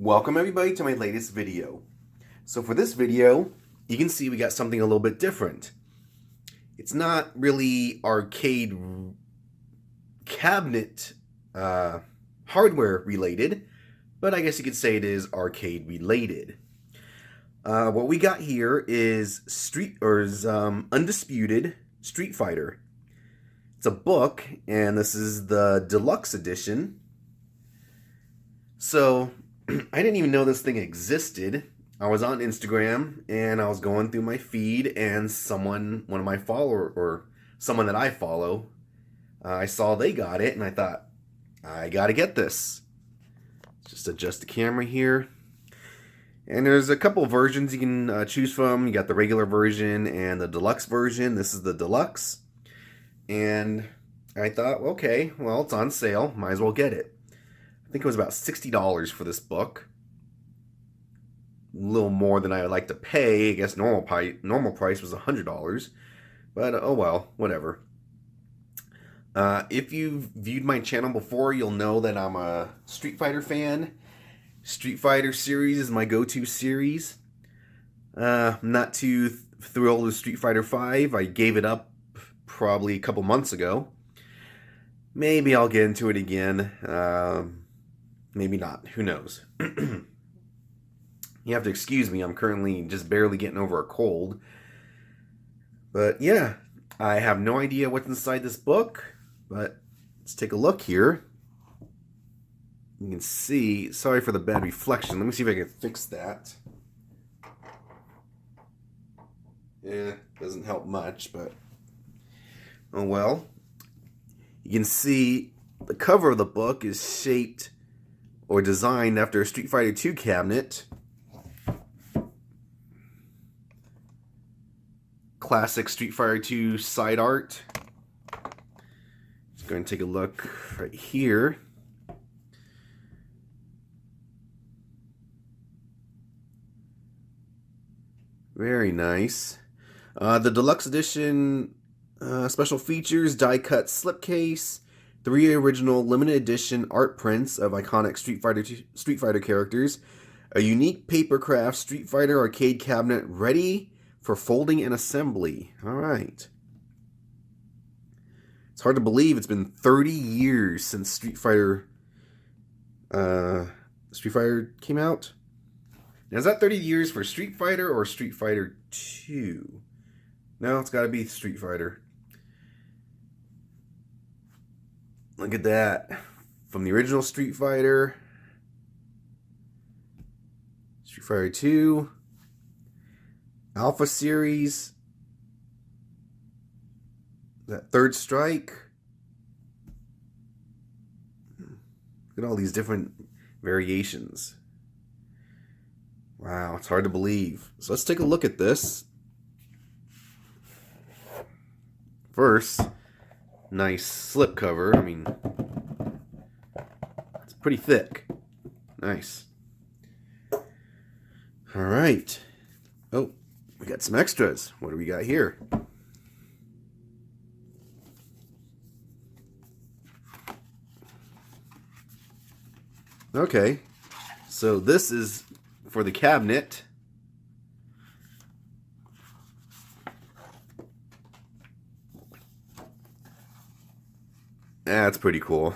Welcome everybody to my latest video. So for this video, you can see we got something a little bit different. It's not really arcade cabinet hardware related, but I guess you could say it is arcade related. What we got here is Undisputed Street Fighter. It's a book, and this is the Deluxe edition. So I didn't even know this thing existed. I was on Instagram and I was going through my feed, and one of my followers, or someone that I follow, I saw they got it and I thought, I gotta get this. Just adjust the camera here. And there's a couple versions you can choose from. You got the regular version and the deluxe version. This is the deluxe. And I thought, okay, well, it's on sale. Might as well get it. I think it was about $60 for this book. A little more than I would like to pay. I guess normal price was $100. But oh well, whatever. If you've viewed my channel before, you'll know that I'm a Street Fighter fan. Street Fighter series is my go-to series. Not too thrilled with Street Fighter 5. I gave it up probably a couple months ago. Maybe I'll get into it again. Maybe not. Who knows? You have to excuse me. I'm currently just barely getting over a cold. But yeah, I have no idea what's inside this book. But let's take a look here. You can see, sorry for the bad reflection. Let me see if I can fix that. Yeah, doesn't help much, but oh well. You can see the cover of the book is shaped or designed after a Street Fighter 2 cabinet. Classic Street Fighter 2 side art. Just going to take a look right here. Very nice. The deluxe edition special features: die-cut slipcase, 3 original limited edition art prints of iconic Street Fighter characters, a unique papercraft Street Fighter arcade cabinet ready for folding and assembly. All right. It's hard to believe it's been 30 years since Street Fighter came out. Now, is that 30 years for Street Fighter or Street Fighter 2? No, it's got to be Street Fighter. Look at that. From the original Street Fighter, Street Fighter 2, Alpha Series, that Third Strike. Look at all these different variations. Wow, it's hard to believe. So let's take a look at this. First, nice slip cover. I mean, it's pretty thick. Nice. All right. Oh, we got some extras. What do we got here? Okay. So this is for the cabinet. That's pretty cool.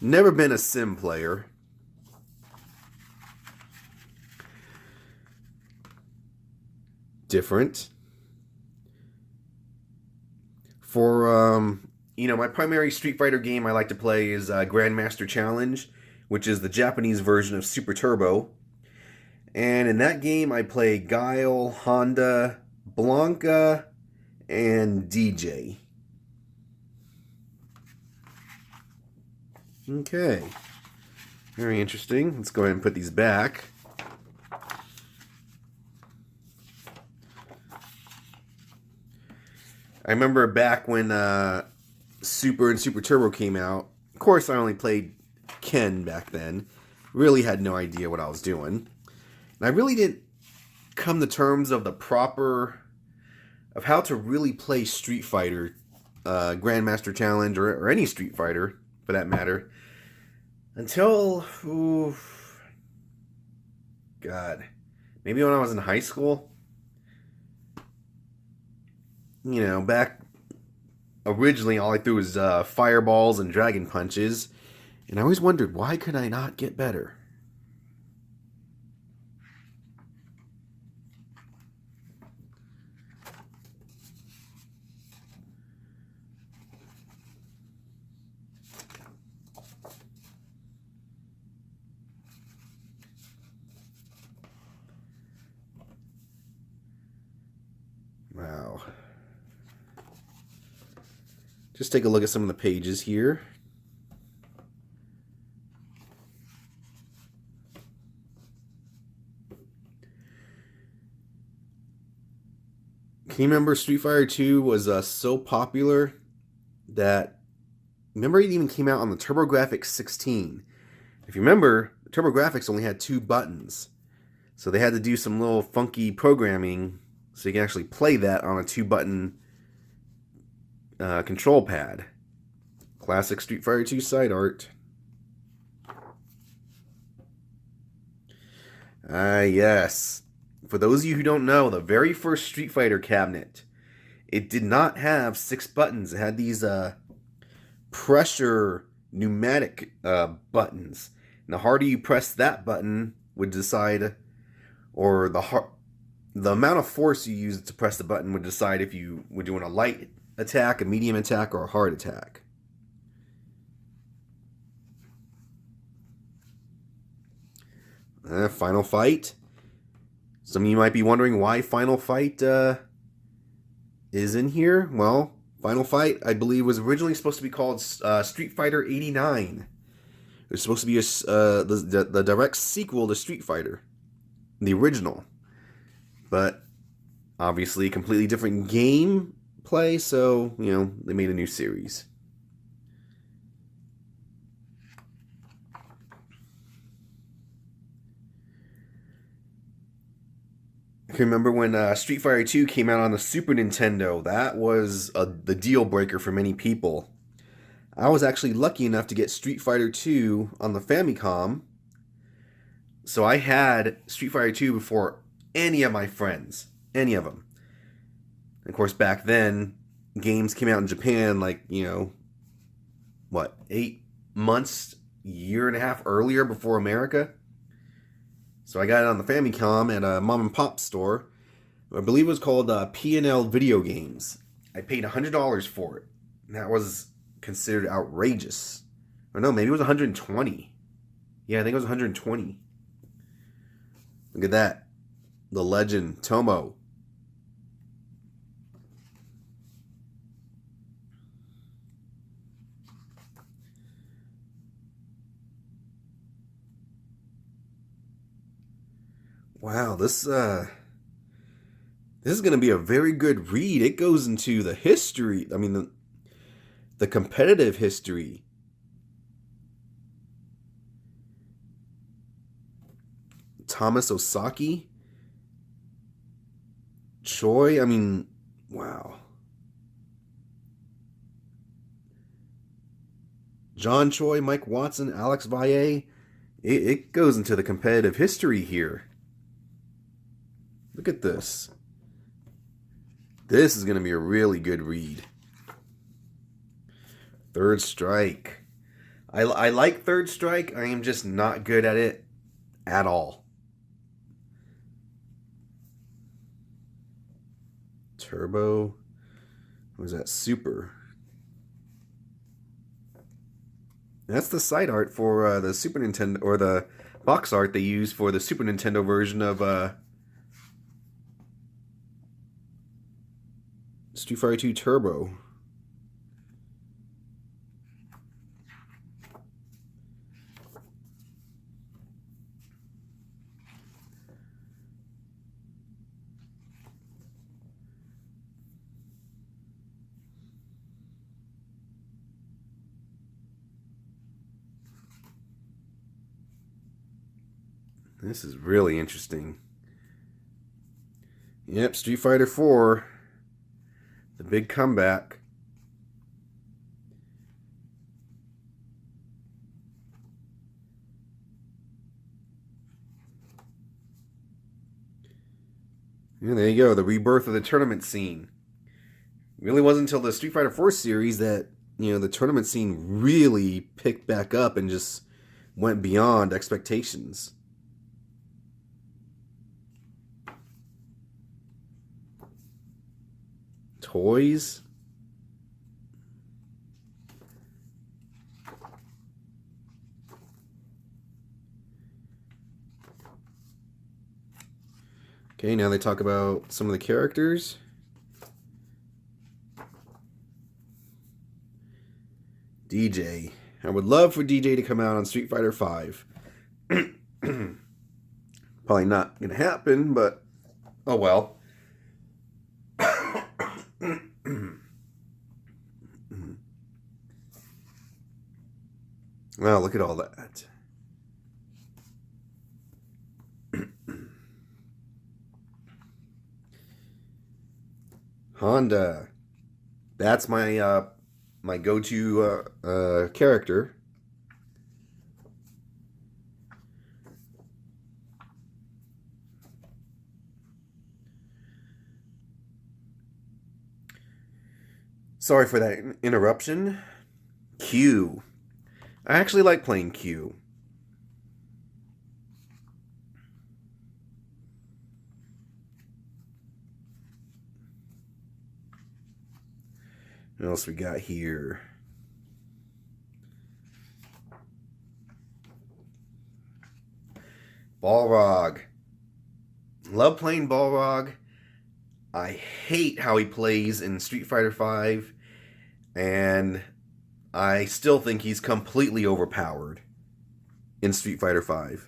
Never been a sim player. Different. For my primary Street Fighter game I like to play is Grandmaster Challenge, which is the Japanese version of Super Turbo. And in that game I play Guile, Honda, Blanca, and DJ. Okay. Very interesting. Let's go ahead and put these back. I remember back when Super and Super Turbo came out. Of course, I only played Ken back then. Really had no idea what I was doing. And I really didn't come to terms of how to really play Street Fighter, Grandmaster Challenge, or any Street Fighter for that matter. Until, God, maybe when I was in high school. You know, back originally all I threw was fireballs and dragon punches. And I always wondered, why could I not get better? Wow. Just take a look at some of the pages here. Can you remember Street Fighter 2 was so popular that, remember it even came out on the TurboGrafx 16. If you remember, the TurboGrafx only had 2 buttons. So they had to do some little funky programming so you can actually play that on a 2-button control pad. Classic Street Fighter 2 side art. Yes. For those of you who don't know, the very first Street Fighter cabinet, it did not have 6 buttons. It had these pressure pneumatic buttons. And the harder you press that button would decide, or the amount of force you use to press the button would decide if you were doing a light attack, a medium attack, or a hard attack. Final Fight. Some of you might be wondering why Final Fight is in here. Well, Final Fight, I believe, was originally supposed to be called Street Fighter 89. It was supposed to be the direct sequel to Street Fighter, the original. But obviously, completely different gameplay, so, you know, they made a new series. I can remember when Street Fighter 2 came out on the Super Nintendo. That was the deal breaker for many people. I was actually lucky enough to get Street Fighter 2 on the Famicom. So I had Street Fighter 2 before any of my friends. Any of them. And of course, back then, games came out in Japan like, you know, what, 8 months, year and a half earlier before America? So I got it on the Famicom at a mom and pop store. I believe it was called P&L Video Games. I paid $100 for it. And that was considered outrageous. Or no, maybe it was $120. Yeah, I think it was $120. Look at that. The legend, Tomo. Wow, this is going to be a very good read. It goes into the history. I mean, the competitive history. Thomas Osaki. Choi. I mean, wow. John Choi, Mike Watson, Alex Valle. It goes into the competitive history here. Look at this. This is going to be a really good read. Third Strike. I like Third Strike. I am just not good at it at all. Turbo. What was that? Super. That's the side art for the Super Nintendo, or the box art they use for the Super Nintendo version of Street Fighter 2 Turbo. This is really interesting. Yep, Street Fighter 4. The big comeback. Yeah, there you go, the rebirth of the tournament scene. It really wasn't until the Street Fighter 4 series that, the tournament scene really picked back up and just went beyond expectations. Toys. Okay, now they talk about some of the characters. DJ. I would love for DJ to come out on Street Fighter 5. Probably not going to happen, but oh well. Well, look at all that. Honda. That's my my go-to character. Sorry for that interruption. Q. I actually like playing Q. What else we got here? Balrog. Love playing Balrog. I hate how he plays in Street Fighter V, and I still think he's completely overpowered in Street Fighter V.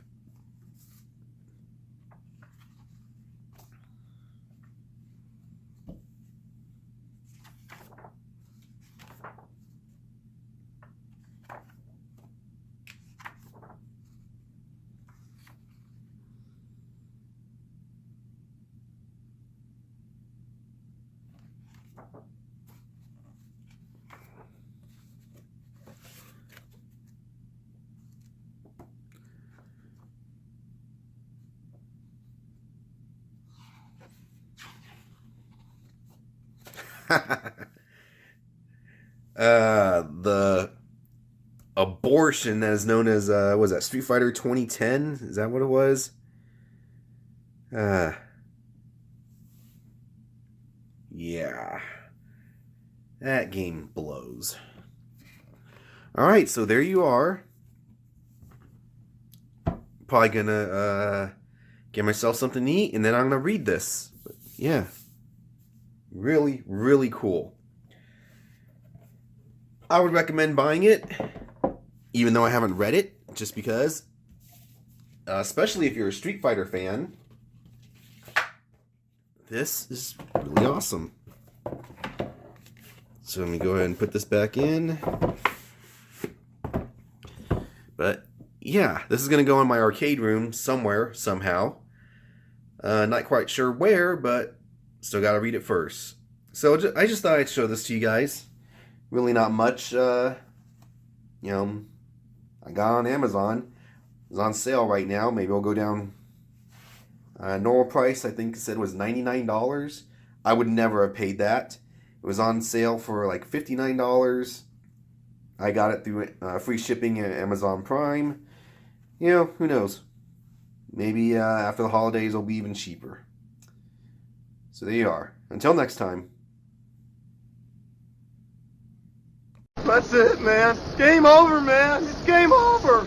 The abortion that is known as was that Street Fighter 2010? Is that what it was? Yeah. That game blows. Alright, so there you are. Probably gonna get myself something to eat, and then I'm gonna read this. But yeah. Really, really cool. I would recommend buying it, even though I haven't read it, just because, especially if you're a Street Fighter fan, this is really awesome. So let me go ahead and put this back in. But yeah, this is going to go in my arcade room somewhere, somehow. Not quite sure where, but still got to read it first. So I just thought I'd show this to you guys. Really not much, I got on Amazon. It's on sale right now. Maybe I'll go down. Normal price, I think it said was $99. I would never have paid that. It was on sale for like $59. I got it through free shipping at Amazon Prime. Who knows? Maybe after the holidays it'll be even cheaper. So there you are. Until next time. That's it, man. Game over, man. It's game over.